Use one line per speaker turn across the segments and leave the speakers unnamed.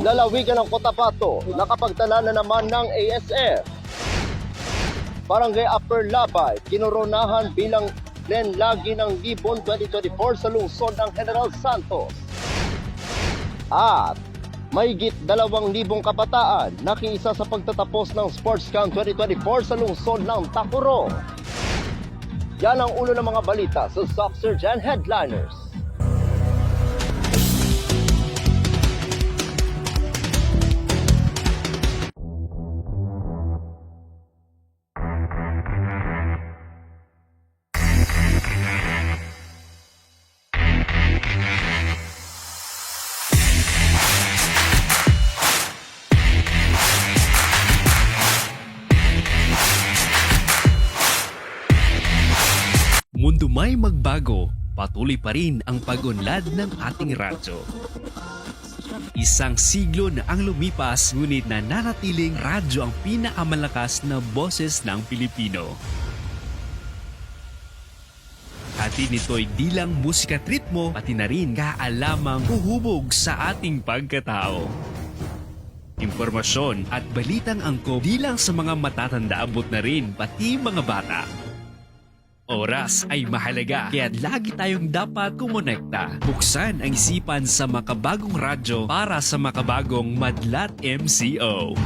Lalawigan ng Cotabato, nakapagtala na naman ng ASF. Barangay Upper Labay, kinoronahan bilang Lenlagi ng Libon 2024 sa lungsod ng General Santos. At mahigit 2,000 kabataan nakiisa sa pagtatapos ng Sports Camp 2024 sa lungsod ng Tacurong. Yan ang ulo ng mga balita sa Soccer Gen Headliners.
Mundo may magbago, patuloy pa rin ang pag-unlad ng ating radyo. Isang siglo na ang lumipas, ngunit nananatiling radyo ang pinakamalakas na boses ng Pilipino. Hatid nito'y di lang musika at ritmo, pati na rin kaalamang huhubog sa ating pagkatao. Impormasyon at balitang angkop di lang sa mga matatanda, abot na rin pati mga bata. Oras ay mahalaga, kaya lagi tayong dapat kumonekta. Buksan ang isipan sa makabagong radyo para sa makabagong Madlat MCO.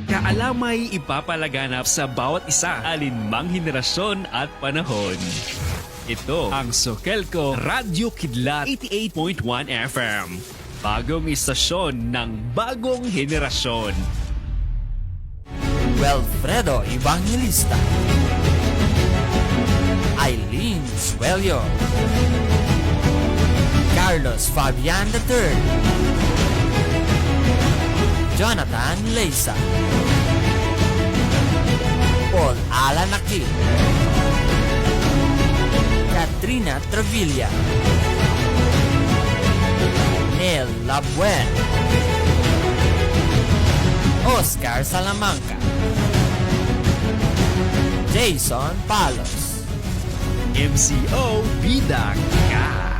Kaalamay ipapalaganap sa bawat isa, alinmang henerasyon at panahon. Ito ang Sokelco Radio Kidlat 88.1 FM. Bagong istasyon ng bagong henerasyon.
Wilfredo Evangelista, Eileen Suelio, Carlos Fabian III, Jonathan Leisa, Paul Alan Aquil, Katrina Trevilla, Nel Labuen, Oscar Salamanca, Jason Palos.
MCO Bidang Ka.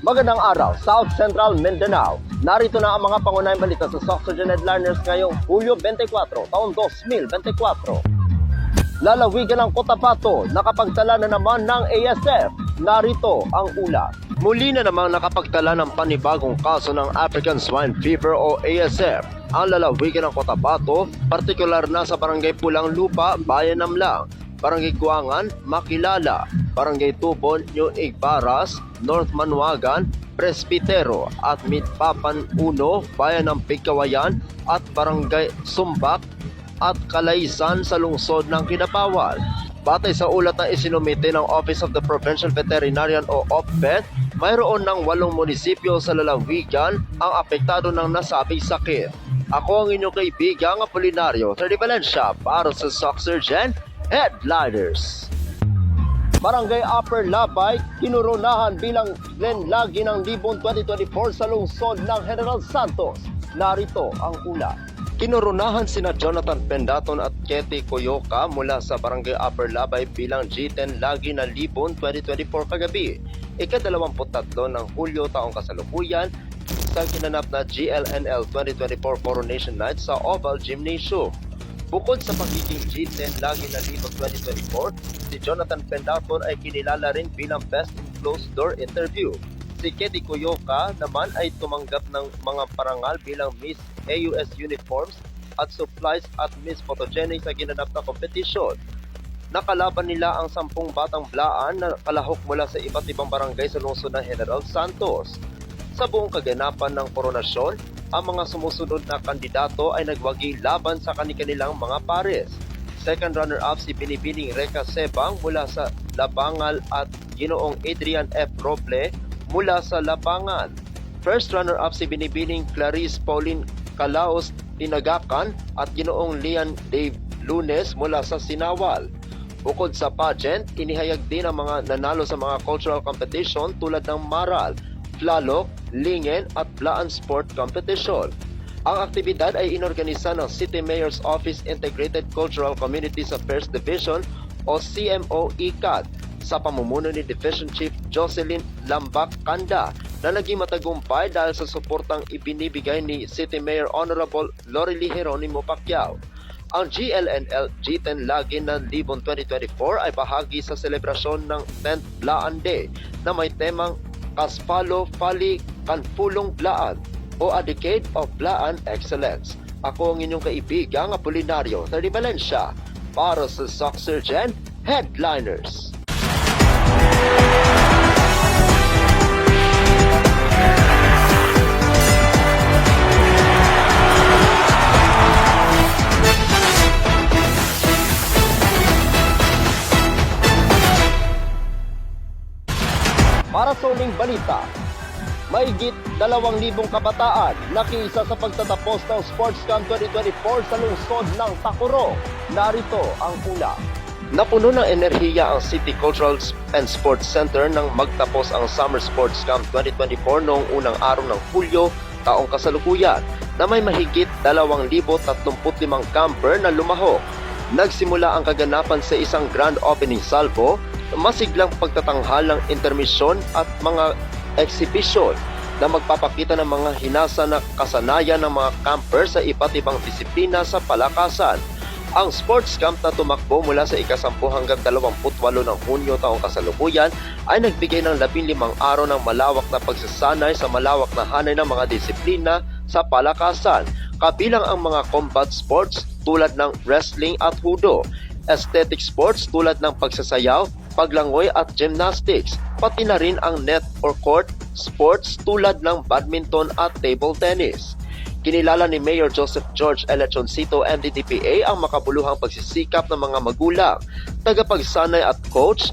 Magandang araw, South Central Mindanao. Narito na ang mga pangunahing balita sa Soccer Gen Headliners ngayong Hulyo 24, taon 2024. Lalawigan ng Cotabato, nakapagtala na naman ng ASF. Narito ang ulat. Muli na namang nakapagtala ng panibagong kaso ng African Swine Fever o ASF ang lalawigan ng Cotabato, partikular na sa Barangay Pulang Lupa, Bayan Namlang, Barangay Guangan, Makilala, Barangay Tubon, New Igbaras, North Manuagan, Presbitero at Mitpapan 1, Bayan ng Pigkawayan at Barangay Sumbak at Kalaysan sa lungsod ng Kinabawan. Batay sa ulat na isinumite ng Office of the Provincial Veterinarian o OPVET, mayroon ng 8 munisipyo sa lalawigan ang apektado ng nasabing sakit. Ako ang inyong kaibigang Apolinario Terry Valencia para sa Soccer Gen Headliners. Barangay Upper Labay, kinoronahan bilang Lenlagi ng Libon 2024 sa lungsod ng General Santos. Narito ang ulat. Kinoronahan sina Jonathan Pendaton at Ketty Coyoca mula sa Barangay Upper Labay bilang G10 Lagi ng Libon 2024 kagabi, ika-23 ng Hulyo taong kasalukuyan sa kinanap na GLNL 2024 Coronation Night sa Oval Gymnasium. Bukod sa pagiging G10 Lagi ng Libon 2024, si Jonathan Pendaton ay kinilala rin bilang Best in Closed Door Interview. Si Ketty Coyoca naman ay tumanggap ng mga parangal bilang Miss AUS Uniforms at Supplies at Miss Photogenic sa ginanap na kompetisyon. Nakalaban nila ang 10 batang blaan na kalahok mula sa iba't ibang barangay sa lungsod ng General Santos. Sa buong kaganapan ng koronasyon, ang mga sumusunod na kandidato ay nagwagi laban sa kanilang mga pares. Second runner-up si Binibining Reka Sebang mula sa Labangal at Ginoong Adrian F. Roble mula sa Labangan. First runner-up si Binibining Clarice Pauline Calaos Tinagakan at Ginoong Lian Dave Lunes mula sa Sinawal. Bukod sa pageant, inihayag din ang mga nanalo sa mga cultural competition tulad ng Maral, Flalok, Lingen at Blaan Sport Competition. Ang aktibidad ay inorganisa ng City Mayor's Office Integrated Cultural Communities Affairs Division o CMO ICAD sa pamumuno ni Division Chief Jocelyn Lambak Kanda na naging matagumpay dahil sa suportang ibinibigay ni City Mayor Honorable Lorely Geronimo Pacquiao. Ang GLNL G10 Lagi ng Libon 2024 ay bahagi sa selebrasyon ng 10th Blaan Day na may temang Kaspalo Fali Kanpulong Blaan o A Decade of Blaan Excellence. Ako ang inyong kaibigang Apolinario Terry Valencia para sa Soccer Gen Headliners. Para sa uling balita, mahigit 2,000 kabataan nakiisa sa pagtatapos ng Sports Camp 2024 sa lungsod ng Tacuro. Narito ang una. Napuno ng enerhiya ang City Cultural and Sports Center nang magtapos ang Summer Sports Camp 2024 noong unang araw ng Hulyo taong kasalukuyan na may mahigit 2,035 camper na lumahok. Nagsimula ang kaganapan sa isang grand opening salvo, masiglang pagtatanghal ng intermission at mga exhibition na magpapakita ng mga hinasa na kasanayan ng mga camper sa iba't ibang disiplina sa palakasan. Ang sports camp na tumakbo mula sa ika-10 hanggang 28 ng Hunyo taong kasalukuyan ay nagbigay ng 15 araw ng malawak na pagsasanay sa malawak na hanay ng mga disiplina sa palakasan, kabilang ang mga combat sports tulad ng wrestling at judo, aesthetic sports tulad ng pagsasayaw, paglangoy at gymnastics, pati na rin ang net or court sports tulad ng badminton at table tennis. Kinilala ni Mayor Joseph George Elechoncito MDDPA ang makabuluhang pagsisikap ng mga magulang, tagapagsanay at coach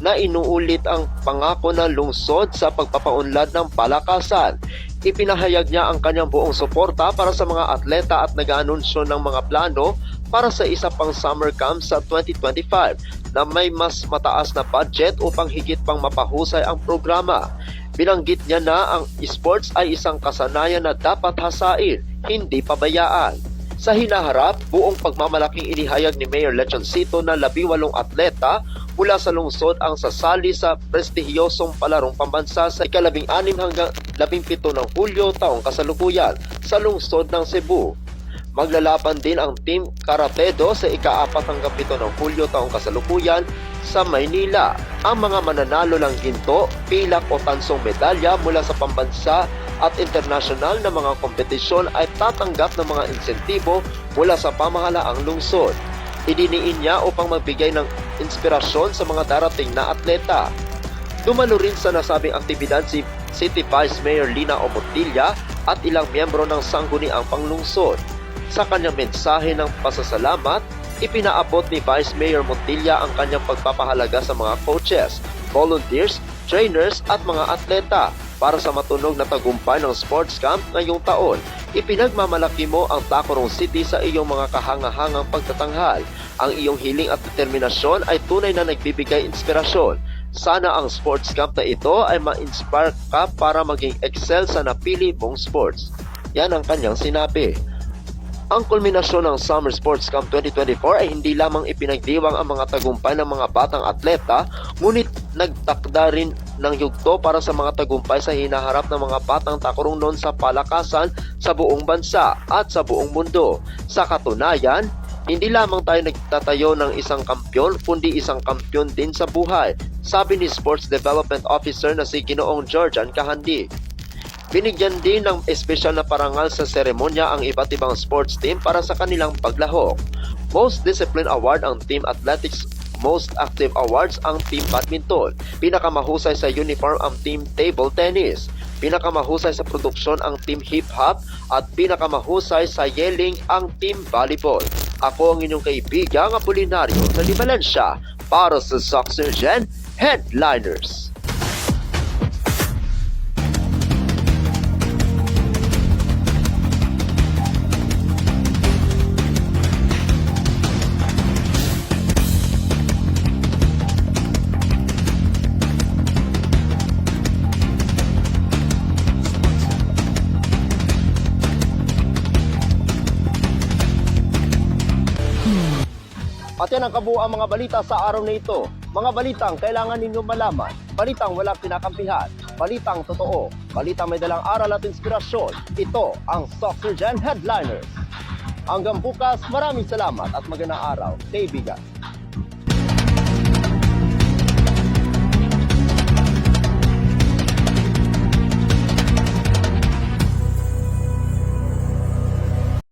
na inuulit ang pangako ng lungsod sa pagpapaunlad ng palakasan. Ipinahayag niya ang kanyang buong suporta para sa mga atleta at nag-aanunsyo ng mga plano para sa isa pang summer camp sa 2025 na may mas mataas na budget upang higit pang mapahusay ang programa. Binanggit niya na ang esports ay isang kasanayan na dapat hasain, hindi pabayaan. Sa hinaharap, buong pagmamalaking inihayag ni Mayor Lechoncito na 18 atleta mula sa lungsod ang sasali sa prestihiyosong palarong pambansa sa ika-16 hanggang 17 ng Hulyo taong kasalukuyan sa lungsod ng Cebu. Maglalaban din ang Team Karatedo sa ika-4 hanggang 7 ng Hulyo taong kasalukuyan sa Maynila. Ang mga mananalo ng ginto, pilak o tansong medalya mula sa pambansa at internasyonal na mga kompetisyon ay tatanggap ng mga insentibo mula sa pamahalaang lungsod. Idiniin niya upang magbigay ng inspirasyon sa mga darating na atleta. Dumalo rin sa nasabing aktibidad si City Vice Mayor Lina Omontilla at ilang miyembro ng sangguniang panglungsod. Sa kanyang mensahe ng pasasalamat, ipinaabot ni Vice Mayor Montilla ang kanyang pagpapahalaga sa mga coaches, volunteers, trainers at mga atleta para sa matunog na tagumpay ng sports camp ngayong taon. Ipinagmamalaki mo ang Tacurong City sa iyong mga kahangahangang pagtatanghal. Ang iyong hiling at determinasyon ay tunay na nagbibigay inspirasyon. Sana ang sports camp na ito ay ma-inspire ka para maging excel sa napili mong sports. Yan ang kanyang sinabi. Ang kulminasyon ng Summer Sports Camp 2024 ay hindi lamang ipinagdiwang ang mga tagumpay ng mga batang atleta, ngunit nagtakda rin ng yugto para sa mga tagumpay sa hinaharap ng mga batang Tacurong noon sa palakasan sa buong bansa at sa buong mundo. Sa katunayan, hindi lamang tayo nagtatayo ng isang kampyon, kundi isang kampyon din sa buhay, sabi ni Sports Development Officer na si Ginoong Georgian Kahandi. Binigyan din ng espesyal na parangal sa seremonya ang iba't ibang sports team para sa kanilang paglahok. Most Discipline Award ang Team Athletics, Most Active Awards ang Team Badminton, pinakamahusay sa uniform ang Team Table Tennis, pinakamahusay sa produksyon ang Team Hip Hop at pinakamahusay sa yelling ang Team Volleyball. Ako ang inyong kaibigang Apolinario Terry Valencia para sa Soccer Gen Headliners. At yan ang kabuuan mga balita sa araw na ito. Mga balitang kailangan ninyong malaman. Balitang walang kinakampihan. Balitang totoo. Balitang may dalang aral at inspirasyon. Ito ang Soccer Gen Headliners. Hanggang bukas, maraming salamat at magandang araw, kaibigan.